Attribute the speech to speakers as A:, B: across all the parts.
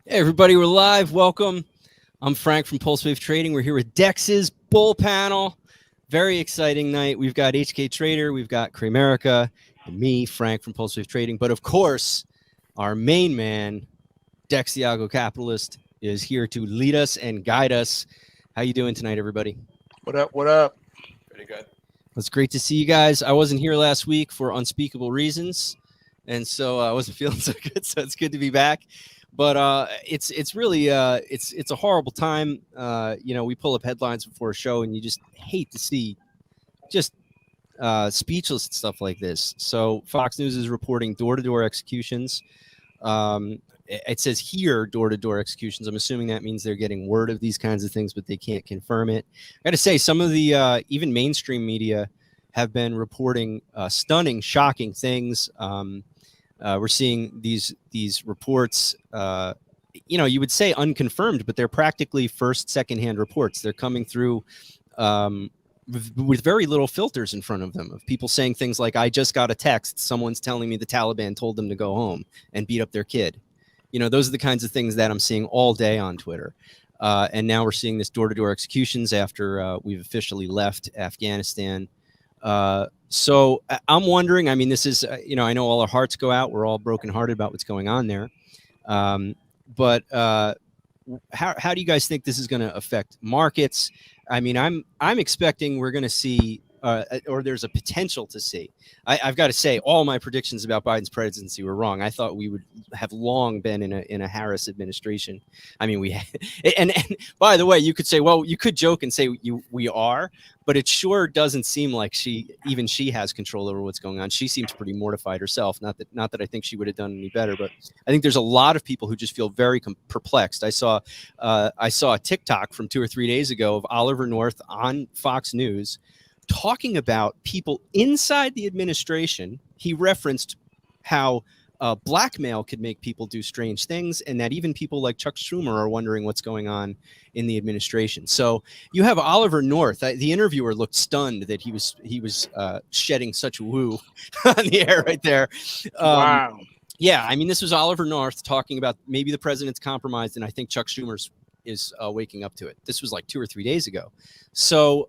A: Hey everybody, we're live. Welcome. I'm Frank from PulseWave Trading. We're here with Dex's Bull Panel. Very exciting night. We've got HK Trader, we've got Cramerica, and me, Frank from PulseWave Trading. But of course, our main man, Dex Iago Capitalist, is here to lead us and guide us. How you doing tonight, everybody?
B: What up? What up?
C: Pretty good.
A: It's great to see you guys. I wasn't here last week for unspeakable reasons, and so I wasn't feeling so good. So it's good to be back. But it's really it's a horrible time. We pull up headlines before a show, and you just hate to see just speechless stuff like this. So Fox News is reporting door-to-door executions. It says here door-to-door executions. I'm assuming that means they're getting word of these kinds of things, but they can't confirm it. I got to say, some of the even mainstream media have been reporting stunning, shocking things. We're seeing these reports, you would say unconfirmed, but they're practically second-hand reports. They're coming through with very little filters in front of them, of people saying things like, I just got a text, someone's telling me the Taliban told them to go home and beat up their kid. Those are the kinds of things that I'm seeing all day on Twitter. And now we're seeing this door-to-door executions after we've officially left Afghanistan. So I'm wondering, I mean, this is, I know all our hearts go out. We're all brokenhearted about what's going on there. But how do you guys think this is going to affect markets? I mean, I'm expecting we're going to see, or there's a potential to see. I've got to say, all my predictions about Biden's presidency were wrong. I thought we would have long been in a Harris administration. I mean, and by the way, you could say, well, you could joke and say we are, but it sure doesn't seem like she has control over what's going on. She seems pretty mortified herself. Not that I think she would have done any better, but I think there's a lot of people who just feel very perplexed. I saw a TikTok from 2 or 3 days ago of Oliver North on Fox News talking about people inside the administration. He referenced how blackmail could make people do strange things, and that even people like Chuck Schumer are wondering what's going on in the administration. So you have Oliver North. The interviewer looked stunned that he was shedding such woo on the air right there.
B: Wow.
A: Yeah, I mean, this was Oliver North talking about maybe the president's compromised, and I think Chuck Schumer is waking up to it. This was like 2 or 3 days ago. So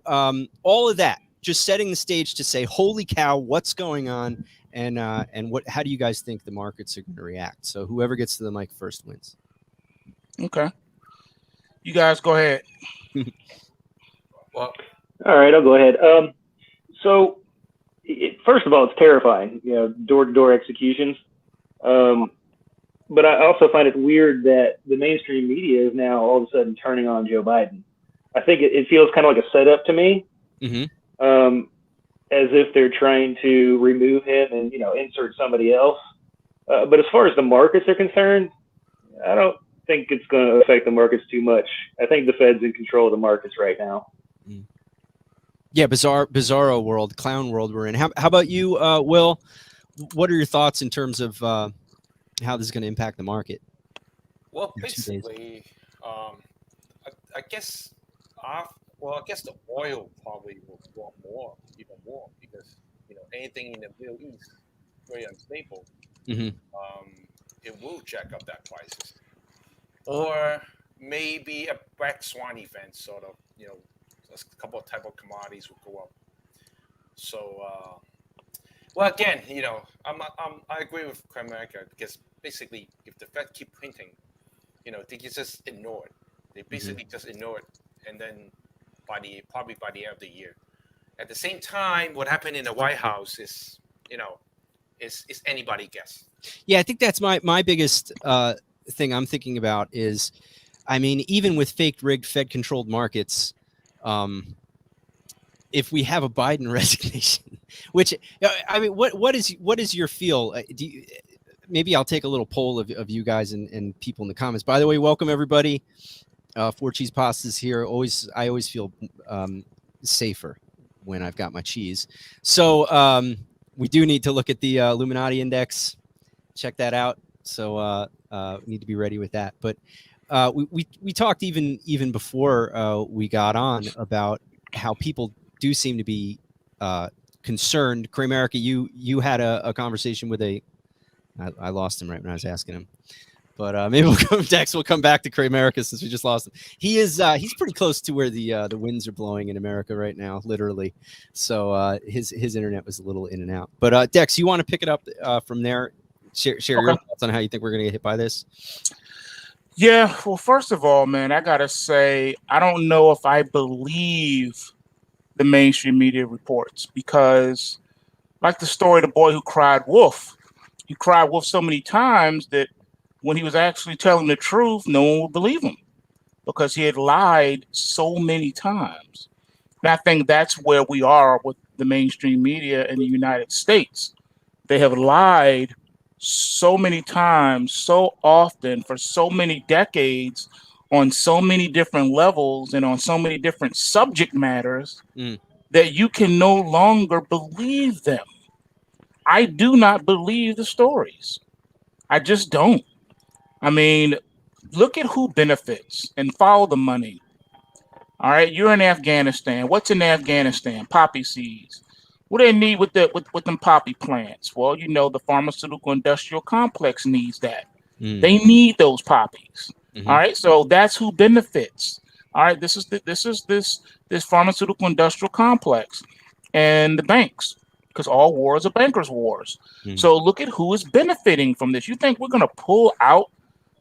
A: all of that, just setting the stage to say, holy cow, what's going on? And how do you guys think the markets are going to react? So whoever gets to the mic first wins.
B: Okay. You guys go ahead.
C: Well,
D: all right, I'll go ahead. So first of all, it's terrifying, door-to-door executions. But I also find it weird that the mainstream media is now all of a sudden turning on Joe Biden. I think it feels kind of like a setup to me.
A: Mm-hmm.
D: As if they're trying to remove him and, insert somebody else. But as far as the markets are concerned, I don't think it's going to affect the markets too much. I think the Fed's in control of the markets right now.
A: Yeah, bizarro world, clown world we're in. How about you, Will? What are your thoughts in terms of how this is going to impact the market?
C: Well, basically, I guess the oil probably will go up even more, because anything in the Middle East very unstable.
A: Mm-hmm.
C: It will jack up that prices, or maybe a black swan event, sort of. A couple of type of commodities will go up. So, well, again, I agree with Cramerica, because basically, if the Fed keep printing, they can just ignore it. They basically just ignore it, and then probably by the end of the year. At the same time, what happened in the White House is anybody guess.
A: Yeah, I think that's my biggest thing I'm thinking about is, I mean, even with fake rigged Fed controlled markets, if we have a Biden resignation, which I mean, what is your feel? Maybe I'll take a little poll of you guys and people in the comments. By the way, welcome everybody. 4 cheese pastas here. I always feel safer when I've got my cheese. So we do need to look at the Illuminati index. Check that out. So we need to be ready with that. But we talked even before we got on about how people do seem to be concerned. Cramerica, you had a conversation with I lost him right when I was asking him. But maybe Dex will come back to America since we just lost him. He is he's pretty close to where the winds are blowing in America right now, literally. So his internet was a little in and out. But Dex, you want to pick it up from there? Share your thoughts on how you think we're going to get hit by this.
B: Yeah, well, first of all, man, I gotta say, I don't know if I believe the mainstream media reports, because, like the story of the boy who cried wolf, he cried wolf so many times that when he was actually telling the truth, no one would believe him because he had lied so many times. And I think that's where we are with the mainstream media in the United States. They have lied so many times, so often, for so many decades, on so many different levels and on so many different subject matters that you can no longer believe them. I do not believe the stories. I just don't. I mean, look at who benefits and follow the money. All right, you're in Afghanistan. What's in Afghanistan? Poppy seeds. What do they need with them poppy plants? Well, you know, the pharmaceutical industrial complex needs that. They need those poppies. All right, so that's who benefits. All right, this pharmaceutical industrial complex and the banks, because all wars are bankers' wars. So look at who is benefiting from this. You think we're going to pull out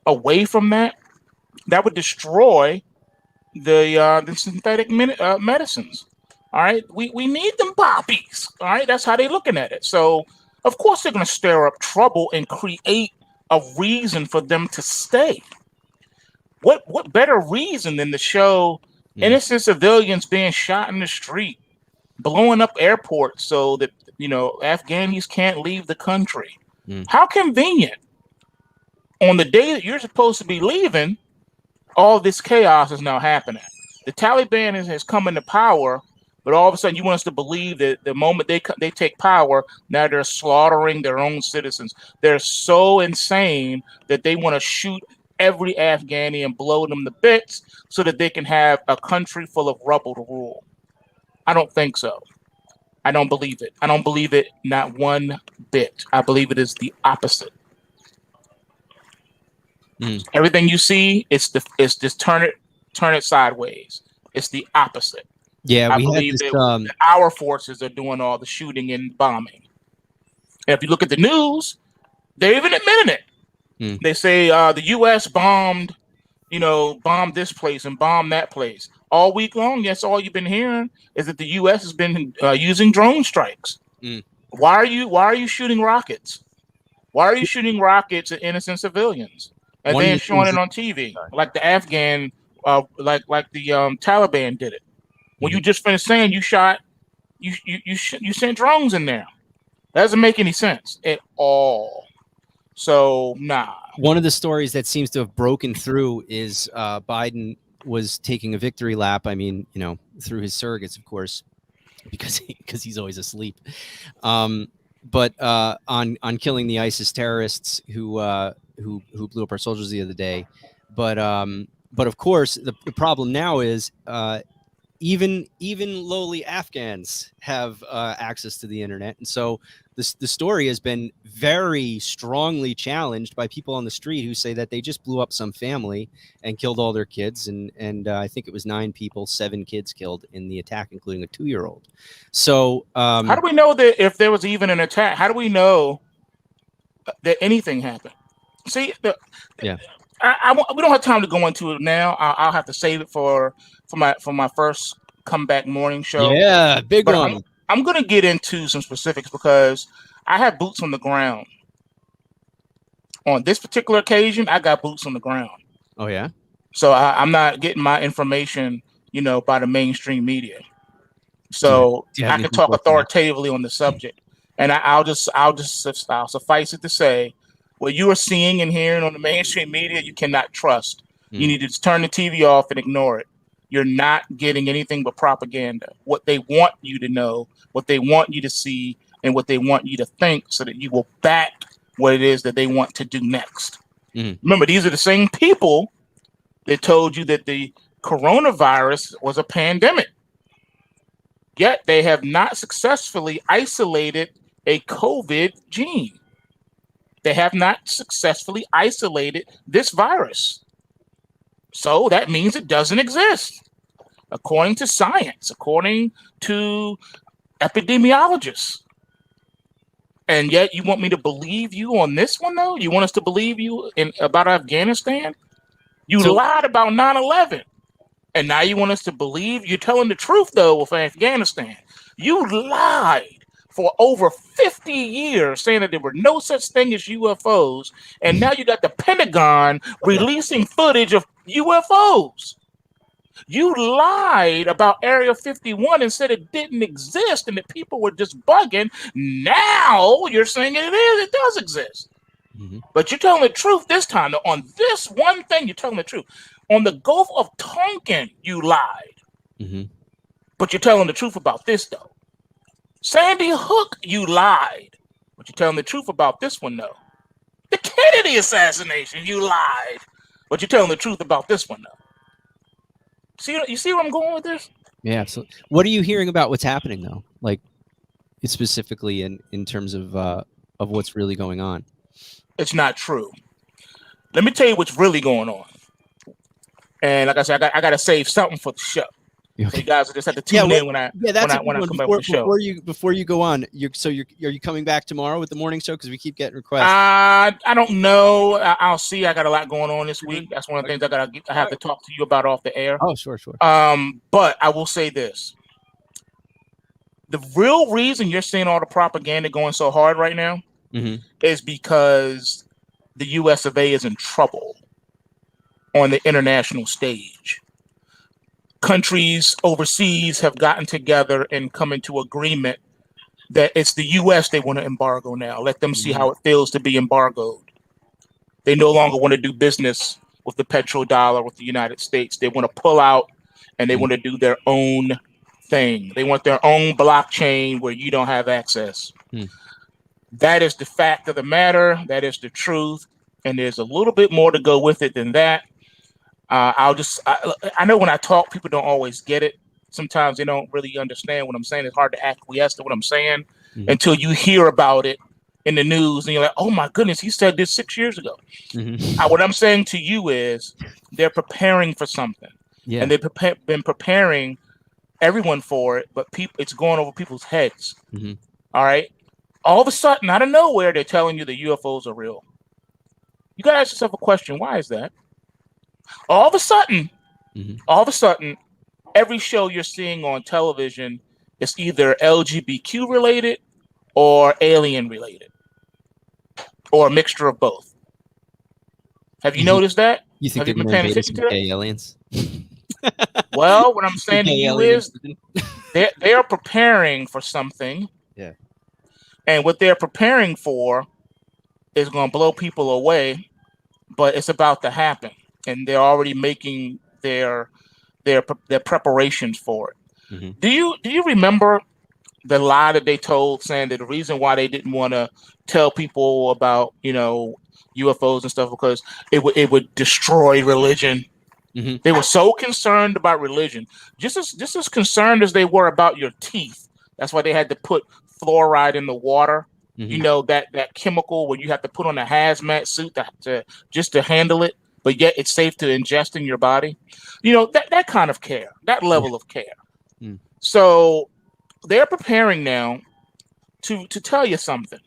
B: away from that? That would destroy the synthetic medicines. All right, we need them poppies. All right, that's how they're looking at it. So of course they're going to stir up trouble and create a reason for them to stay. What better reason than to show innocent civilians being shot in the street, blowing up airports so that, you know, Afghanis can't leave the country? How convenient. On the day that you're supposed to be leaving, all this chaos is now happening. The Taliban has come into power, but all of a sudden you want us to believe that the moment they take power, now they're slaughtering their own citizens. They're so insane that they want to shoot every Afghani and blow them to bits so that they can have a country full of rubble to rule. I don't think so. I don't believe it. I don't believe it not one bit. I believe it is the opposite. Everything you see, it's just turn it sideways. It's the opposite.
A: Yeah,
B: I believe that our forces are doing all the shooting and bombing. And if you look at the news, they're even admitting it. They say the U.S. bombed this place and bombed that place all week long. That's all you've been hearing, is that the U.S. has been using drone strikes. Why are you shooting rockets? Why are you shooting rockets at innocent civilians and then showing it on TV like the Afghan, like the Taliban did it? When you just finished saying you sent drones in there. That doesn't make any sense at all. So, nah.
A: One of the stories that seems to have broken through is Biden was taking a victory lap. I mean, you know, through his surrogates, of course, because he's always asleep. But on killing the ISIS terrorists who blew up our soldiers the other day. But of course, the problem now is even lowly Afghans have access to the internet, and so the story has been very strongly challenged by people on the street who say that they just blew up some family and killed all their kids, and I think it was 9 people, 7 kids killed in the attack, including a 2-year-old. So
B: how do we know that if there was even an attack? How do we know that anything happened? See, we don't have time to go into it now. I'll have to save it for my first comeback morning show.
A: Yeah, big one.
B: I'm going to get into some specifics because I have boots on the ground. On this particular occasion, I got boots on the ground.
A: Oh yeah.
B: So I'm not getting my information, by the mainstream media. So I can talk authoritatively on the subject, and I'll suffice it to say, what you are seeing and hearing on the mainstream media, you cannot trust. You need to just turn the TV off and ignore it. You're not getting anything but propaganda. What they want you to know, what they want you to see, and what they want you to think, so that you will back what it is that they want to do next. Remember, these are the same people that told you that the coronavirus was a pandemic. Yet they have not successfully isolated a COVID gene. they have not successfully isolated this virus. So that means it doesn't exist, according to science, according to epidemiologists. And yet you want me to believe you on this one, though? You want us to believe you about Afghanistan? You lied about 9/11. And now you want us to believe you're telling the truth, though, with Afghanistan. You lied for over 50 years saying that there were no such thing as UFOs. And now you got the Pentagon releasing footage of UFOs. You lied about Area 51 and said it didn't exist and that people were just bugging. Now you're saying it does exist. Mm-hmm. But you're telling the truth this time. On this one thing, you're telling the truth. On the Gulf of Tonkin, you lied. Mm-hmm. But you're telling the truth about this, though. Sandy Hook, you lied. But you're telling the truth about this one, though. The Kennedy assassination, you lied. But you're telling the truth about this one, though. You see where I'm going with this?
A: Yeah, absolutely. What are you hearing about what's happening, though? Like, specifically in terms of what's really going on?
B: It's not true. Let me tell you what's really going on. And like I said, I got to save something for the show. Okay. So you guys will just have to tune in when I come back with the show.
A: Before you go on, are you coming back tomorrow with the morning show? Because we keep getting requests.
B: I don't know. I'll see. I got a lot going on this week. That's one of the things I have to talk to you about off the air.
A: Oh, sure.
B: But I will say this: the real reason you're seeing all the propaganda going so hard right now is because the U.S. of A. is in trouble on the international stage. Countries overseas have gotten together and come into agreement that it's the U.S. they want to embargo now. Let them see how it feels to be embargoed. They no longer want to do business with the petrodollar, with the United States. They want to pull out and they want to do their own thing. They want their own blockchain where you don't have access. That is the fact of the matter. That is the truth. And there's a little bit more to go with it than that. I know when I talk, people don't always get it. Sometimes they don't really understand what I'm saying. It's hard to acquiesce to what I'm saying until you hear about it in the news and you're like, oh my goodness, he said this 6 years ago. What I'm saying to you is they're preparing for something. Yeah. And they've been preparing everyone for it, but it's going over people's heads. All right. All of a sudden, out of nowhere, they're telling you the UFOs are real. You got to ask yourself a question. Why is that? All of a sudden, every show you're seeing on television is either LGBTQ related or alien related or a mixture of both. Have you noticed that?
A: You think
B: have
A: you been paying attention to gay aliens?
B: Well, what I'm saying to you is they are preparing for something.
A: Yeah.
B: And what they're preparing for is going to blow people away, but it's about to happen. And they're already making their preparations for it. Do you remember the lie that they told, saying that the reason why they didn't want to tell people about UFOs and stuff because it would destroy religion? They were so concerned about religion, just as concerned as they were about your teeth. That's why they had to put fluoride in the water. That chemical where you have to put on a hazmat suit to handle it. But yet it's safe to ingest in your body. That kind of care, that level of care. So they're preparing now to tell you something.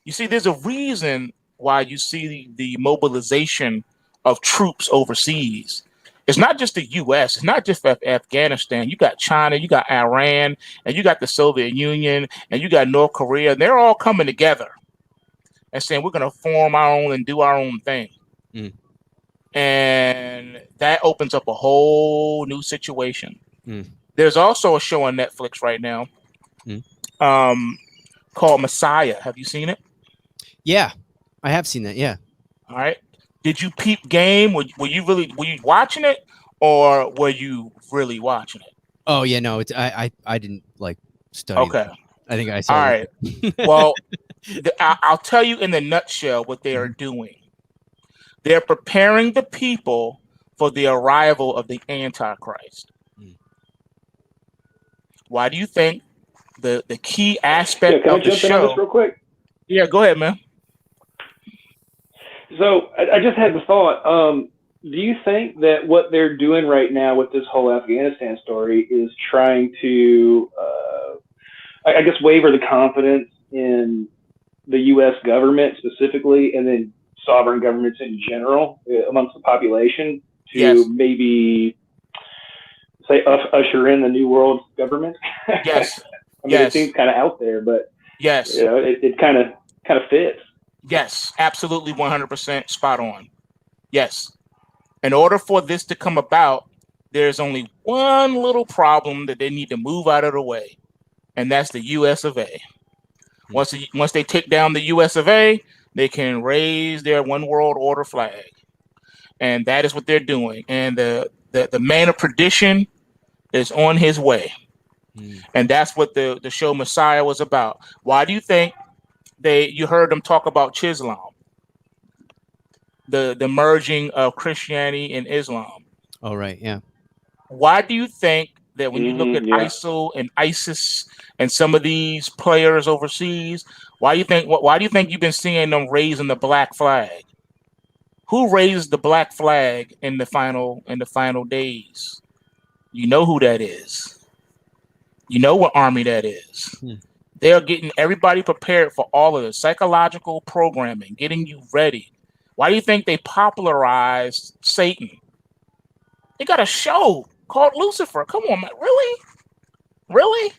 B: You see, there's a reason why you see the mobilization of troops overseas. It's not just the U.S. It's not just Afghanistan. You got China, you got Iran, and you got the Soviet Union, and you got North Korea. And they're all coming together and saying, we're going to form our own and do our own thing. And that opens up a whole new situation. There's also a show on Netflix right now called Messiah. Have you seen it?
A: Yeah, I have seen that. Yeah.
B: All right. Did you peep game? Were you watching it, or were you really watching it?
A: Oh yeah, no. I didn't study.
B: Okay.
A: That. I think I saw.
B: All right. Well, I'll tell you in the nutshell what they are doing. They're preparing the people for the arrival of the Antichrist. Why do you think the key aspect of the show?
D: Can I jump in on this real quick?
B: Yeah, go ahead, man.
D: So I just had the thought. Do you think that what they're doing right now with this whole Afghanistan story is trying to, I guess, waver the confidence in the U.S. government specifically, and then sovereign governments in general amongst the population to
B: Yes.
D: maybe say usher in the new world government?
B: Yes.
D: I mean,
B: Yes.
D: it seems kind of out there, but
B: Yes.
D: you know, it kind of fits.
B: Yes. Absolutely 100% spot on. Yes. In order for this to come about, there's only one little problem that they need to move out of the way, and that's the U.S. of A. Once they take down the U.S. of A, they can raise their one world order flag, and that is what they're doing. And the man of perdition is on his way, and that's what the show Messiah was about. Why do you think you heard them talk about Islam, the merging of Christianity and Islam?
A: Oh, right. Yeah.
B: Why do you think that when you look at ISIL and ISIS and some of these players overseas, why do you think you've been seeing them raising the black flag? Who raised the black flag in the final days? You know who that is. You know what army that is. They are getting everybody prepared for all of the psychological programming, getting you ready. Why do you think they popularized Satan? They got a show called Lucifer. Come on, man. Really?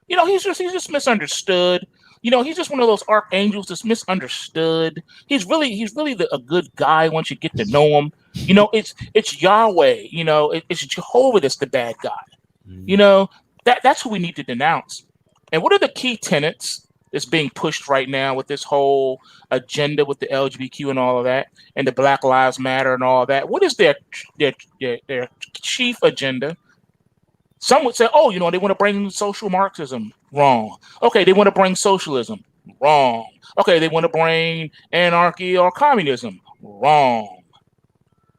B: You know, he's just misunderstood. You know, he's just one of those archangels that's misunderstood. He's really a good guy once you get to know him. You know, it's Yahweh. You know, it's Jehovah that's the bad guy. You know, that's who we need to denounce. And what are the key tenets that's being pushed right now with this whole agenda with the LGBTQ and all of that, and the Black Lives Matter and all of that? What is their chief agenda? Some would say, oh, you know, they want to bring social Marxism. Wrong. Okay, they want to bring socialism. Wrong. Okay, they want to bring anarchy or communism. Wrong.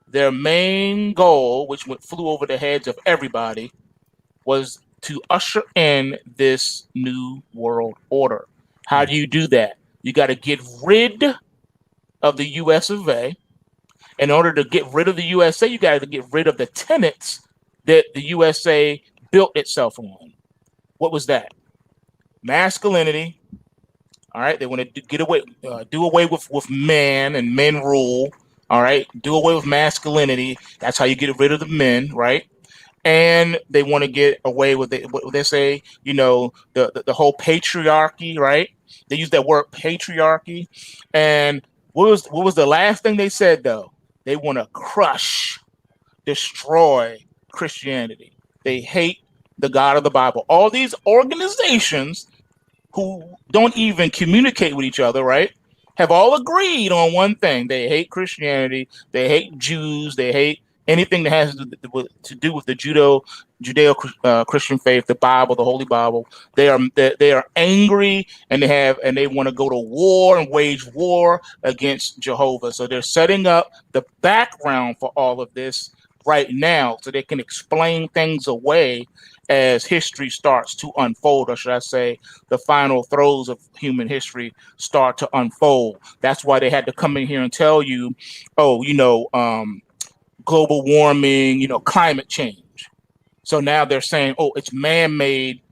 B: Their main goal, which flew over the heads of everybody, was to usher in this new world order. How do you do that? You got to get rid of the US of A. In order to get rid of the USA, you got to get rid of the tenets that the USA built itself on. What was that? Masculinity. All right, they want to do away with man and men rule. All right, do away with masculinity. That's how you get rid of the men, right? And they want to get away with what they say, you know, the whole patriarchy, right? They use that word patriarchy. And what was the last thing they said though? They want to crush, destroy Christianity. They hate the God of the Bible. All these organizations who don't even communicate with each other, right, have all agreed on one thing. They hate Christianity. They hate Jews. They hate anything that has to do with the Judeo-Christian faith, the Bible, the Holy Bible. They are angry, and they want to go to war and wage war against Jehovah. So they're setting up the background for all of this right now, so they can explain things away as history starts to unfold, or should I say, the final throes of human history start to unfold. That's why they had to come in here and tell you, oh, you know, global warming, you know, climate change. So now they're saying, oh, it's man-made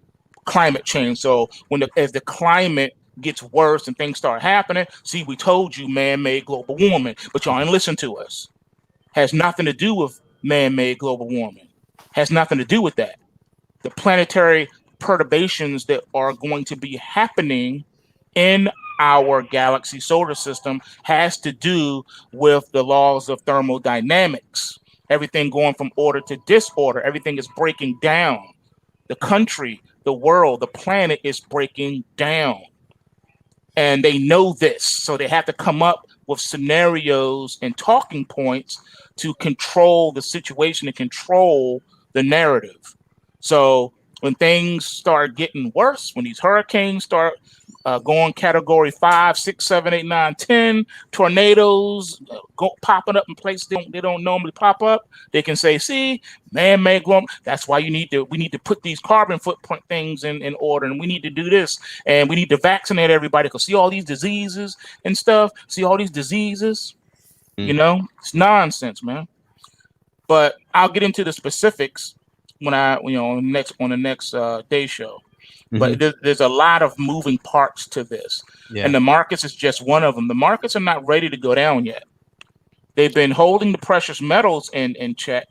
B: climate change. So as the climate gets worse and things start happening, see, we told you man-made global warming, but y'all ain't listen to us. Has nothing to do with man-made global warming. Has nothing to do with that. The planetary perturbations that are going to be happening in our galaxy solar system has to do with the laws of thermodynamics. Everything going from order to disorder. Everything is breaking down. The country, the world, the planet is breaking down. And they know this. So they have to come up with scenarios and talking points to control the situation and control the narrative. So when things start getting worse, when these hurricanes start going category 5, 6, 7, 8, 9, 10, tornadoes popping up in places they don't normally pop up, they can say, see, man-made global. That's why we need to put these carbon footprint things in order, and we need to do this, and we need to vaccinate everybody, because see all these diseases and stuff, see all these diseases. You know, it's nonsense, man. But I'll get into the specifics when on the next day show. But there's a lot of moving parts to this, and the markets is just one of them. The markets are not ready to go down yet. They've been holding the precious metals in check,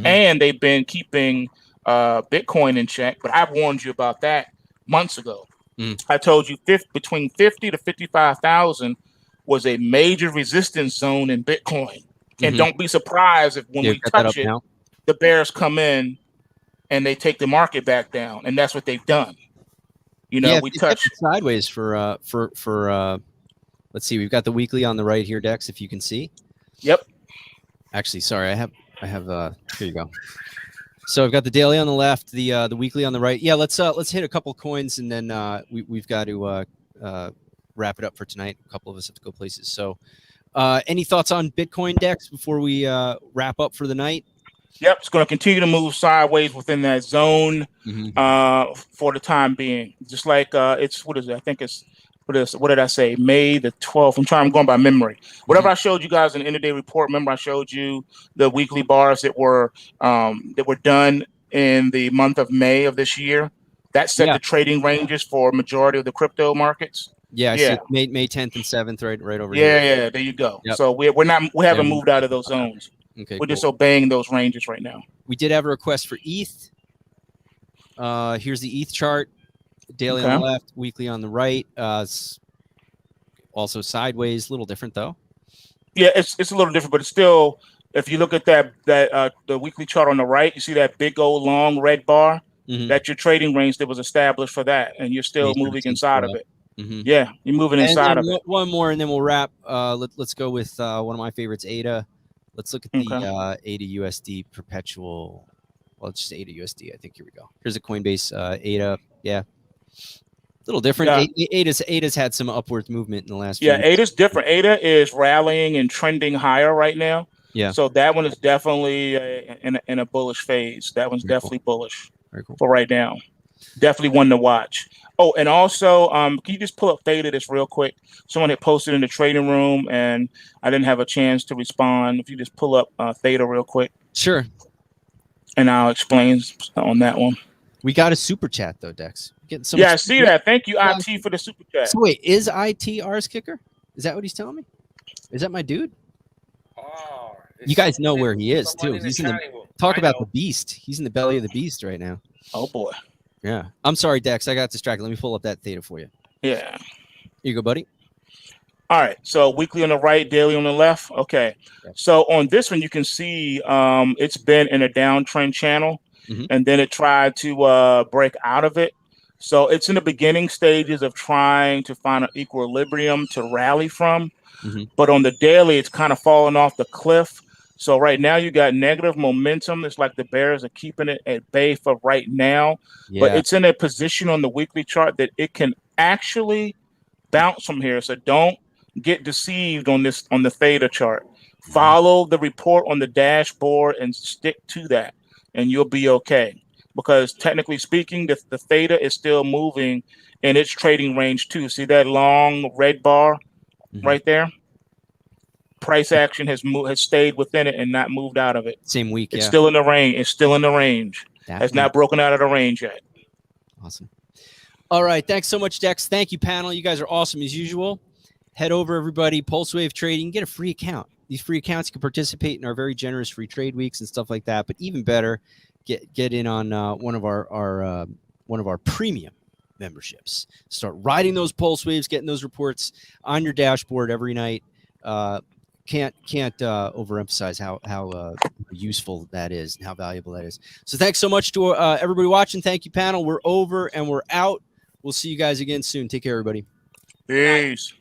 B: and they've been keeping Bitcoin in check. But I've warned you about that months ago. I told you between 50 to 55,000 was a major resistance zone in Bitcoin. And don't be surprised if when we touch it, the bears come in and they take the market back down. And that's what they've done. You know, we touched
A: sideways for let's see, we've got the weekly on the right here, Dex, if you can see.
B: Yep.
A: Actually, sorry, I have here you go. So I've got the daily on the left, the weekly on the right. Yeah, let's hit a couple coins, and then we've got to wrap it up for tonight. A couple of us have to go places. So any thoughts on Bitcoin, Dex, before we wrap up for the night?
B: Yep, it's going to continue to move sideways within that zone for the time being. Just like it's what is it? I think it's what did I say? May the 12th. I'm going by memory. Whatever I showed you guys in the end of day report. Remember, I showed you the weekly bars that were done in the month of May of this year. That set the trading ranges for majority of the crypto markets.
A: Yeah, I see May 10th and 7th right over
B: here.
A: Yeah,
B: there you go. Yep. So we haven't moved out of those zones.
A: Okay,
B: we're just obeying those ranges right now.
A: We did have a request for ETH. Here's the ETH chart. Daily on the left, weekly on the right. Also sideways, a little different though.
B: Yeah, it's a little different, but it's still. If you look at that the weekly chart on the right, you see that big old long red bar. That's your trading range that was established for that, and you're still moving inside of it. Yeah, you're moving inside of it.
A: One more, and then we'll wrap. Let's go with one of my favorites, ADA. Let's look at the ADA USD perpetual. Well, it's just ADA USD. I think here we go. Here's a Coinbase ADA. Yeah. A little different. Yeah. ADA's had some upward movement in the last few weeks.
B: ADA's different. ADA is rallying and trending higher right now.
A: Yeah.
B: So that one is definitely in a bullish phase. That one's definitely bullish for right now. Definitely one to watch. Oh, and also, can you just pull up Theta this real quick? Someone had posted in the trading room, and I didn't have a chance to respond. If you just pull up Theta real quick.
A: Sure.
B: And I'll explain on that one.
A: We got a super chat though, Dex.
B: I see that. Thank you, IT, for the super chat.
A: So wait, is IT ours kicker? Is that what he's telling me? Is that my dude?
C: Oh,
A: you guys know where he is too. He's in the talk about the beast. He's in the belly of the beast right now.
B: Oh boy.
A: Yeah. I'm sorry, Dex. I got distracted. Let me pull up that Theta for you.
B: Yeah.
A: Here you go, buddy.
B: All right. So weekly on the right, daily on the left. Okay. Yep. So on this one, you can see it's been in a downtrend channel, and then it tried to break out of it. So it's in the beginning stages of trying to find an equilibrium to rally from. But on the daily, it's kind of falling off the cliff. So right now you got negative momentum. It's like the bears are keeping it at bay for right now. Yeah. But it's in a position on the weekly chart that it can actually bounce from here. So don't get deceived on the Theta chart. Follow the report on the dashboard and stick to that, and you'll be okay. Because technically speaking, the Theta is still moving in its trading range too. See that long red bar right there? Price action has stayed within it and not moved out of it.
A: Same week,
B: it's still in the range. It's still in the range. Has not broken out of the range yet.
A: Awesome. All right, thanks so much, Dex. Thank you, panel. You guys are awesome as usual. Head over, everybody. PulseWave Trading. Get a free account. These free accounts can participate in our very generous free trade weeks and stuff like that. But even better, get in on one of our premium memberships. Start riding those pulse waves, getting those reports on your dashboard every night. Can't overemphasize how useful that is and how valuable that is. So thanks so much to everybody watching. Thank you, panel. We're over and we're out. We'll see you guys again soon. Take care, everybody.
B: Peace.